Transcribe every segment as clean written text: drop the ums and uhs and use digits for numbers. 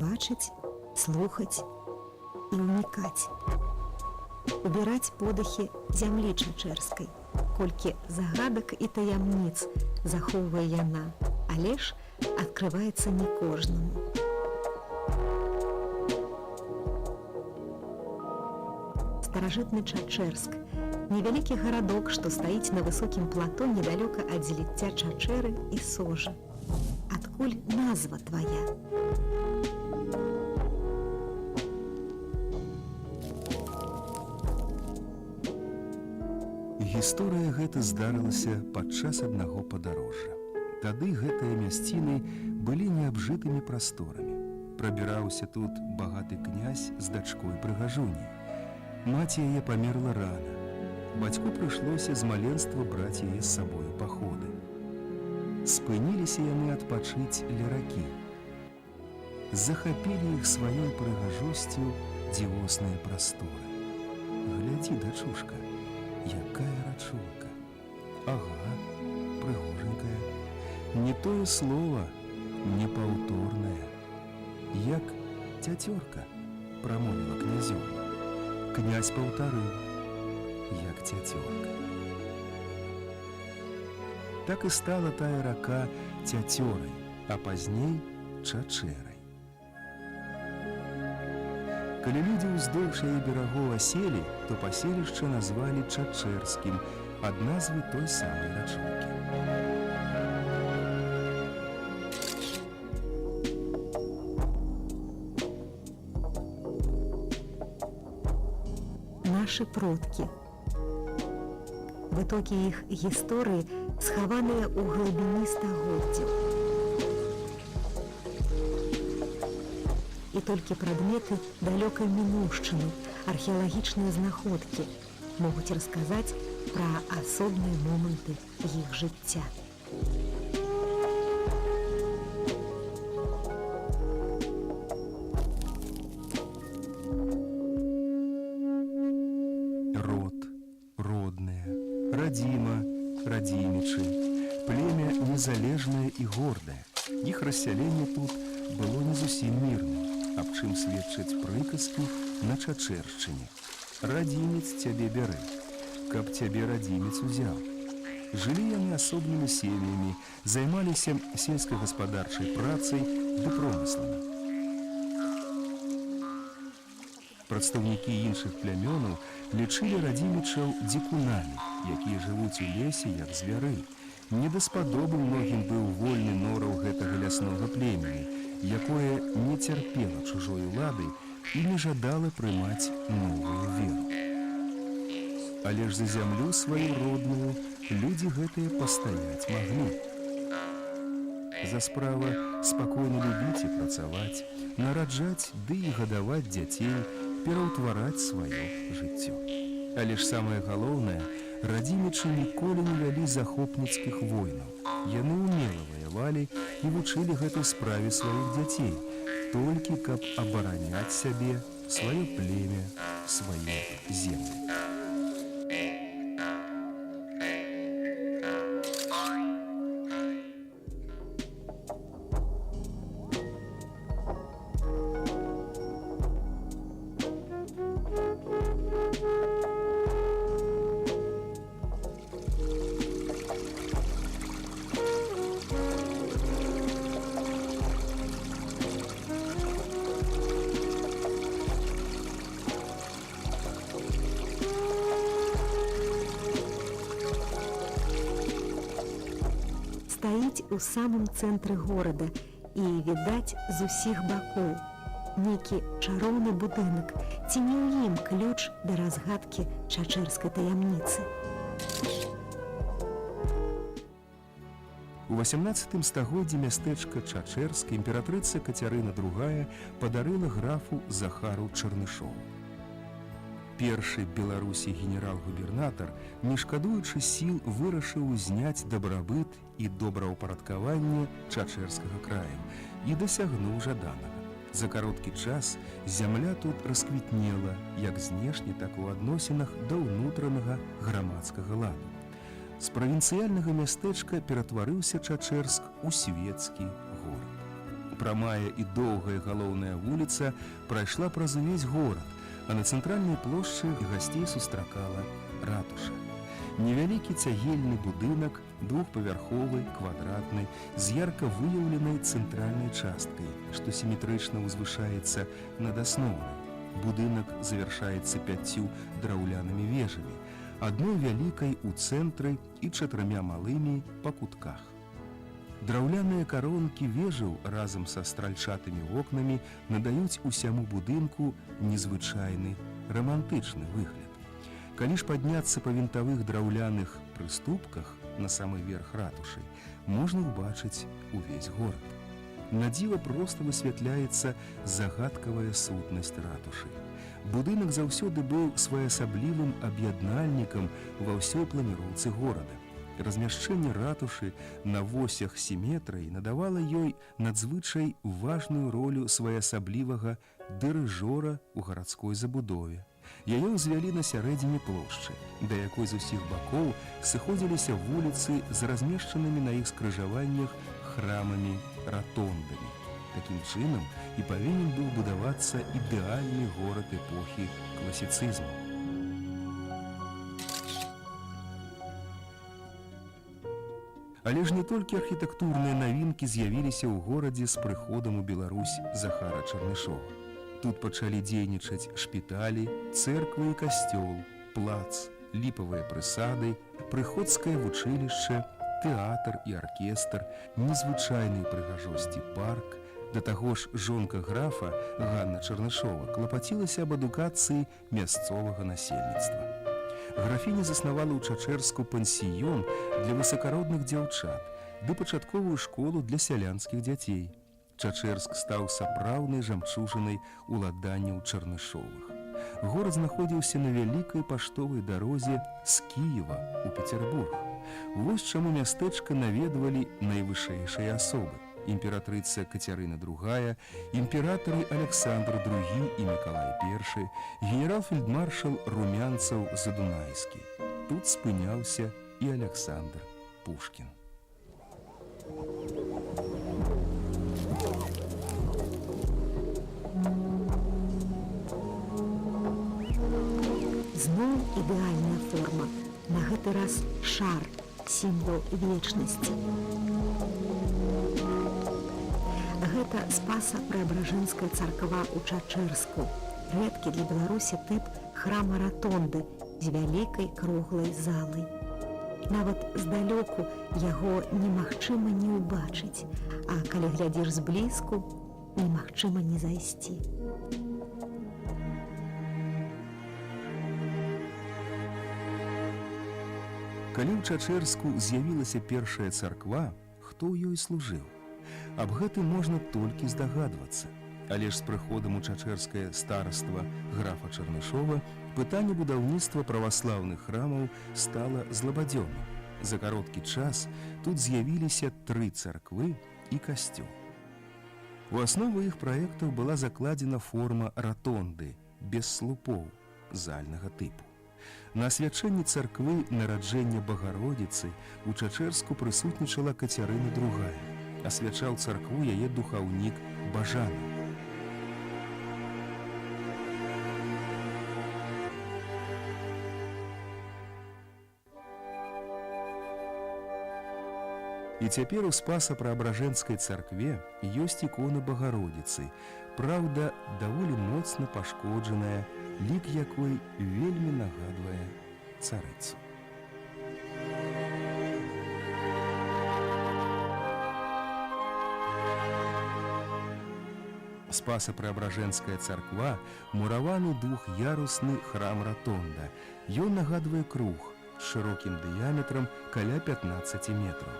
бачыць, слухаць і ўнікаць. Убіраць подыхі зямлі чачэрскай, колькі загадак і таямніц захоўвае яна, але ж адкрываецца не кожнаму. Старажытны Чачэрск – невялікі гарадок, што стаіць на высокім плато недалёка ад зліцця Чачэры і Сожа. Адкуль назва твая? Гісторыя гэта здарылася падчас аднаго падарожжа. Тады гэтыя мясціны былі неабжытымі прасторамі. Прабіраўся тут багаты князь з дачкой-прыгажуняй. Маці яе памерла рана. Бацьку прыйшлося з маленства браць яе з сабою паходы. Спыніліся яны адпачыць ля ракі. Захапілі іх сваёй прыгажосцю дзівосныя прасторы. Глядзі, дачушка, якая рачулка. Ага, прыгоженькая. Не тое слова, непаўторнае. Як цяцёрка, прамовіла князёва. Князь паўтарыў, як цяцёрка. Так і стала тая рака Цяцёрай, а пазней Чачэрай. Калі людзі ўздоўж яе берагоў аселі, то паселішча назвалі Чачэрскім ад назвы той самай рачулкі. Нашы продкі. Вытокі іх гісторыі схаваныя ў глыбіні стагоддзяў. І толькі прадметы далёкай мінуўшчыны, археалагічныя знаходкі могуць расказаць пра асобныя моманты іх жыцця. Радзіма, радзімічы, племя незалежнае і гордае. Іх рассяленне тут было не зусім мірным, аб чым сведчаць прыказкі на чачэршчыне. Радзімец цябе бяры, каб цябе радзімец узяў. Жылі яны асобнымі сем'ямі, займаліся сельскагаспадарчай працай ды промысламі. Прадстаўнікі іншых плямёнаў лічылі радзімічаў дзікунамі, якія жывуць у лесе, як звяры. Не даспадобы многім быў вольны нораў гэтага ляснога племені, якое не цярпела чужой улады і не жадала прымаць новую веру. Але ж за зямлю сваю родную людзі гэтыя пастаяць маглі. За справа спакойна любіць і працаваць, нараджаць ды і гадаваць дзяцей, пераўтвараць сваё жыццё. Але ж самае галоўнае, радзімічы ніколі не вялі захопніцкіх войнаў. Яны ўмела ваявалі і вучылі гэтай справе сваіх дзяцей, толькі каб абараняць сябе, сваё племя, свае землі. Стаіць у самым цэнтры горада і відаць з усіх бакоў. Нейкі чароўны будынак, ці не ў ім ключ да разгадкі чачэрскай таямніцы. У 18 стагоддзі мястэчка Чачэрска імператрыца Кацярына II падарыла графу Захару Чарнышову. Першы Беларусі генерал-губернатар, не шкадуючы сіл, вырашыў узняць дабрабыт і добраўпарадкаванне Чачэрскага краю і дасягнуў жаданага. За кароткі час зямля тут расквітнела, як знешне, так і ў адносінах да ўнутранага грамадскага ладу. З правінцыяльнага мястэчка ператварыўся Чачэрск у свецкі горад. Прамая і доўгая галоўная вуліца прайшла праз увесь горад, а на цэнтральнай плошчы гасцей сустракала ратуша. Невялікі цягельны будынак, двухпавярховы, квадратны, з ярка выяўленай цэнтральнай часткай, што сіметрычна ўзвышаецца над асноўнай. Будынак завяршаецца 5 драўлянымі вежамі, адной вялікай у цэнтры і 4 малымі па кутках. Драўляныя каронкі вежаў разам са стральчатымі вокнамі надаюць усяму будынку незвычайны рамантычны выгляд. Калі ж падняцца па вінтавых драўляных прыступках на самы верх ратушы, можна ўбачыць увесь горад. На дзіва проста высвятляецца загадкавая сутнасць ратушы. Будынак заўсёды быў своеасаблівым аб'яднальнікам ва ўсёй планіроўцы горада. Размяшчэнне ратушы на восях сіметрыі надавала ёй надзвычай важную ролю своеасаблівага дырыжора ў гарадской забудове. Яе ўзвялі на сярэдзіне плошчы, да якой з усіх бакоў сыходзіліся вуліцы з размешчанымі на іх скрыжаваннях храмамі-ратондамі. Такім чынам і павінен быў будавацца ідэальны горад эпохі класіцызму. Але ж не толькі архітэктурныя навінкі з'явіліся ў горадзе з прыходам у Беларусь Захара Чарнышова. Тут пачалі дзейнічаць шпіталі, цэрквы і касцёл, плац, ліпавыя прысады, прыходскае вучылішча, тэатр і аркестр, незвычайнай прыгажосці парк. Да таго ж жонка графа Ганна Чарнышова клапацілася аб адукацыі мясцовага насельніцтва. Графіня заснавала ў Чачэрску пансіён для высакародных дзяўчат ды пачатковую школу для сялянскіх дзяцей. Чачэрск стаў сапраўднай жамчужынай уладанняў Чарнышовых. Горад знаходзіўся на вялікай паштовай дарозе з Кіева ў Пецярбург. Вось чаму мястэчка наведвалі найвышэйшыя асобы: імператрыца Кацярына II, імператары Александр II і Мікалай I, генерал-фельдмаршал Румянцаў-Задунайскі. Тут спыняўся і Александр Пушкін. Зноў ідэальная форма, на гэты раз шар, сімвал вечнасці. Гэта Спаса-Преабражэнская царква ў Чачэрску, рэдкі для Беларусі тып храма-ратонды з вялікай круглай залай. Нават здалёку яго немагчыма не ўбачыць, а калі глядзіш зблізку, немагчыма не зайсці. Калі ў Чачэрску з'явілася першая царква, хто ў ёй служыў? Аб гэтым можна толькі здагадвацца. Але ж з прыходам у чачэрскае стараства графа Чарнышова пытанне будаўніцтва праваслаўных храмаў стала злабадзённым. За кароткі час тут з'явіліся 3 царквы і касцёл. У аснову іх праектаў была закладзена форма ратонды, без слупоў, зальнага тыпу. На асвячэнні царквы нараджэння Багародзіцы у Чачэрску прысутнічала Кацярына II. Асвячаў царкву яе духаўнік Бажана. І цяпер у Спаса-Преабражэнскай царкве ёсць ікона Багародзіцы, праўда, даволі моцна пашкоджаная, лік якой вельмі нагадвае царыцу. Спаса-Преабражэнская царква – мураваны двух'ярусны храм-ратонда. Ён нагадвае круг з шырокім дыяметрам каля 15 метраў.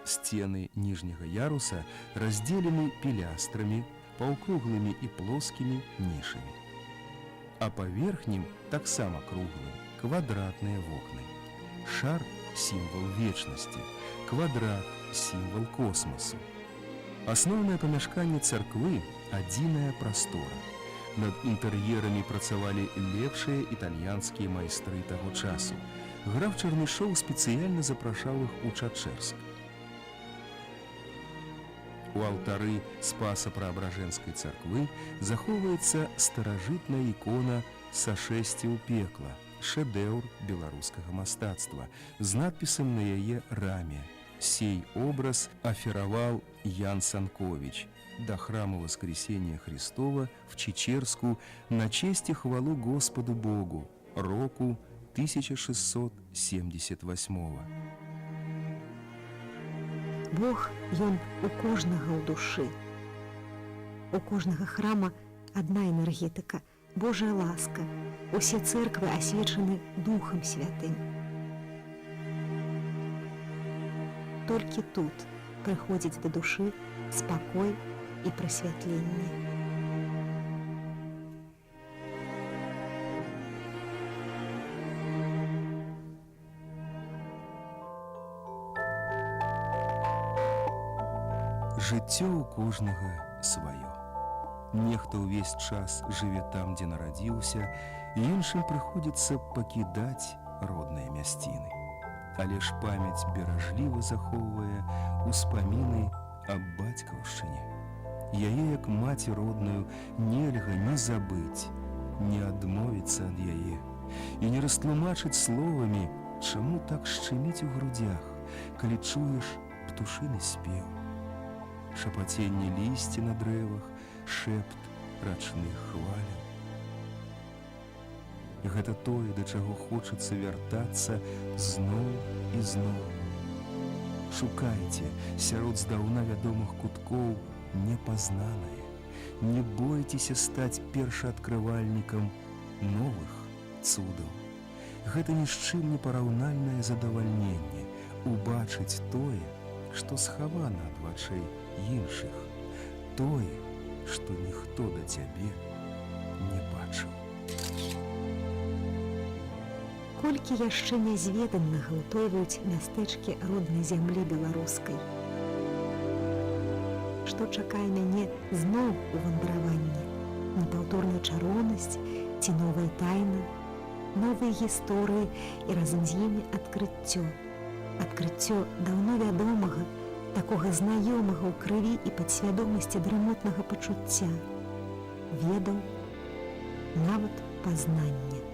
Сцены ніжняга яруса раздзелены пілястрамі, паўкруглымі і плоскімі нішамі. А па верхнім, таксама круглым, квадратныя вокны. Шар – сімвал вечнасці, квадрат – сімвал космасу. Асноўнае памяшканне царквы – адзіная прастора. Над інтэр'ерамі працавалі лепшыя італьянскія майстры таго часу. Граф Чарнышоў спецыяльна запрашаў іх у Чачэрск. У алтары Спаса-Преображэнскай царквы захоўваецца старажытная ікона «Сашэсце ў пекла», шэдэўр беларускага мастацтва, з надпісам на яе раме. Сей образ аферавал Ян Санкович до храма Воскресения Христова в Чечерску на честь и хвалу Господу Богу року 1678. Бог, ён у кожнага ў душы. У кожнага храма адна энергетыка, Божая ласка. Усе церквы асвечаны Духам Святым. Толькі тут прыходзіць да душы спакой і прасвятленне. Жыццё ў кожнага сваё. Нехта ўвесь час жыве там, дзе нарадзіўся, і іншым прыходзіцца пакідаць родныя мясціны. Але ж памяць беражліва захоўвае успаміны аб бацькаўшчыне. Яе, як маці родную, нельга ні забыць, ні адмовіцца ад яе, і не растлумачыць словамі, чаму так шчыміць у грудях, калі чуеш птушыны спеў. Шапаценне лісці на дрэвах, шэпт рачных хваляў. Гэта тое, да чаго хочацца вяртацца зноў і зноў. Шукайце сярод здаўна вядомых куткоў непазнанае. Не бойцеся стаць першаадкрывальнікам новых цудаў. Гэта ні з чым не параўнальнае задавальненне убачыць тое, што схавана ад вачэй іншых, тое, што ніхто да цябе не бачыў. Колькі яшчэ нязведанага ўтойваюць мястэчкі роднай зямлі беларускай. Што чакае мяне зноў у вандраванні? Непаўторная чароўнасць ці новая тайна, новыя гісторыі і разам з імі адкрыццё. Адкрыццё даўно вядомага, такога знаёмага ў крыві і падсвядомасці дрымотнага пачуцця, ведаў, нават пазнання.